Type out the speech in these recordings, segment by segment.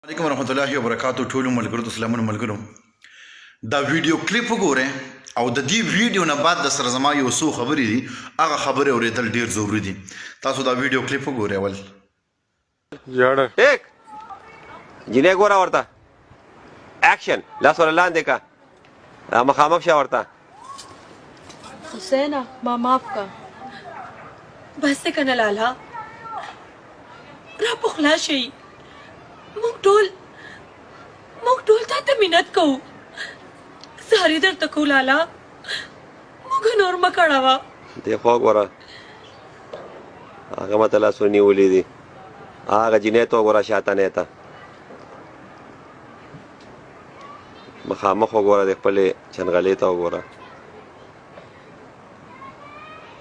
علیکم ورحمۃ اللہ وبرکاتہ ټولو ملګرو ته سلامونه ملګرو دا ویډیو کلیپ وګورئ او د دې ویډیو نه بعد د سره زما یو څو خبرې دي هغه خبرې اورېدل ډېر ضروري دي تاسو دا ویډیو کلیپ وګورئ اول ایک جنې ګوره ورته اکشن لاس ور لاندې کا مخامخ شه ورته حسینه ما معاف کا بس کنه لالا را پخلا شي موږ ټول تا ته منت کوو ساری درته کوو لالا موږ نور مه کړوه دې خوا ګوره هغه ماته لاسونه نیولي دي هغه جنې ته وګوره شاتنې ته مخامخ وګوره د خپلې چنغلې ته وګوره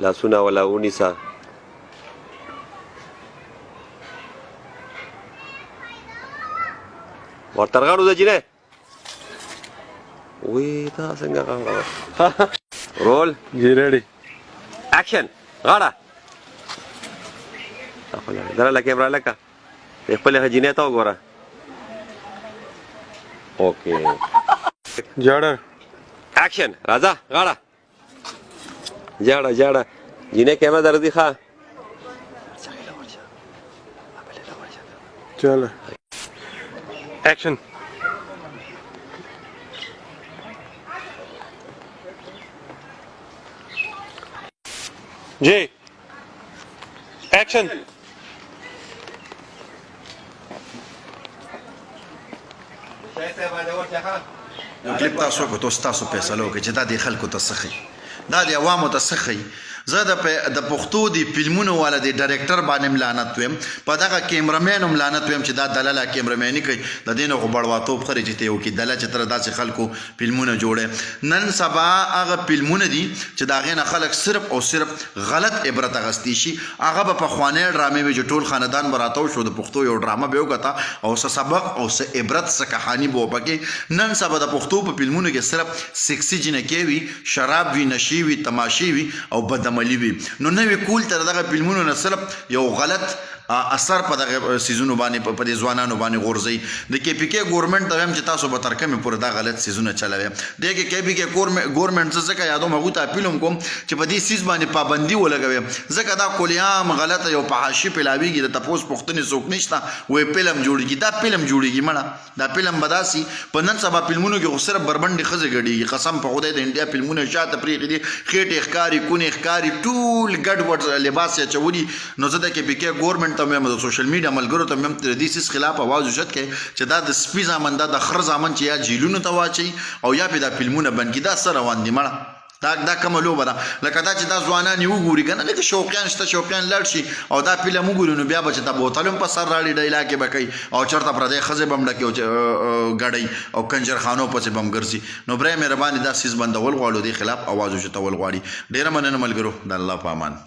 لاسونه ولا ونیسه ورته رغړو د جنې وی دا څنګه غاړه رول جی ریډي اکشن غاړه دره کیمرا لکه خپل جنې ته وګوره اوکې جاړه اکشن راځه غاړه جاړه جنې کیمرا درځي ښه چله اکشن جی اکشن یو کلیپ تاسو کو تاسو فیصله وکړئ چې دا د خلکو ته څه ښیي دا د عوامو ته څه ښیي زه د پښتو د فلمونو والا د ډایرکټر باندې لعنت ویم په دغه کیمرامین هم لعنت ویم چې دا دلاله کیمرامیني کوي د دې نه خو بړواتوب خرې چې ته یو کې دله چې تر داسې خلکو فلمونه جوړی نن سبا هغه فلمونه دي چې د هغې نه خلک صرف او صرف غلط عبرت اخیستی شي هغه به پخوانی ډرامې وي چې ټول خاندان به راتاو شو د پښتو یو ډرامه به وکته او څه سبق او څه عبرت څه کهاني به وپکې نن سبا د پښتو په فلمونو کې صرف سیکسي جنکې وي شراب وي نشي وي تماشې وي او بدعملي وي نو نوې کول تر دغه فلمونو نه صرف یو غلط اثر په دغه سیزونو باندې په دې ځوانانو باندې غورځي د کې پی کې ګورنمنت ته هم چې تاسو به تر کومه پورې دا غلط سیزونه چلوي د کې پی کې ګورنمنت څخه یادوم هغه ته اپیل کوم چې په دې سیز باندې پابندي ولګوي ځکه دا کولیام غلطه یو په حاشیه پلاویږي د تپوس پښتنې څوک نشته وې فلم جوړیږي دا فلم جوړیږي مړه دا فلم بداسي په نن سبا فلمونو کې خو صرف بربندې خزه غړيږي قسم په خدای د انډیا فلمونو شاته پریږي دي خېټه ښکاری کونه ښکاری ټول ګډ وډ لباس یې چولي نو زه د کې پی کې ګورنمنت ته د سوشل میډیا ملګرو ته هم د دې سیس خلاف आवाज وشت کې چې دا د سپي زامن دا د خر زامن چې یا جیلونو ته واچي او یا په دا فلمونه بنګي دا سره روان دي مړه دا کومه لوبه ده لکه دا چې دا ځوانان یو ګوري کنه لکه شوقیان شته شوقیان لړ شي او دا فلم وګوري نو بیا به چې دا بوتل هم په سر راړي ډایلاګ به کوي او چرته پر دې خزه بم ډکه غړی او کنجر خانو پسې بم ګرځي نو برای مهرباني دا سیس بندول غواړو د خلاف आवाज وشتول غواړي ډیر مننه ملګرو د الله په امان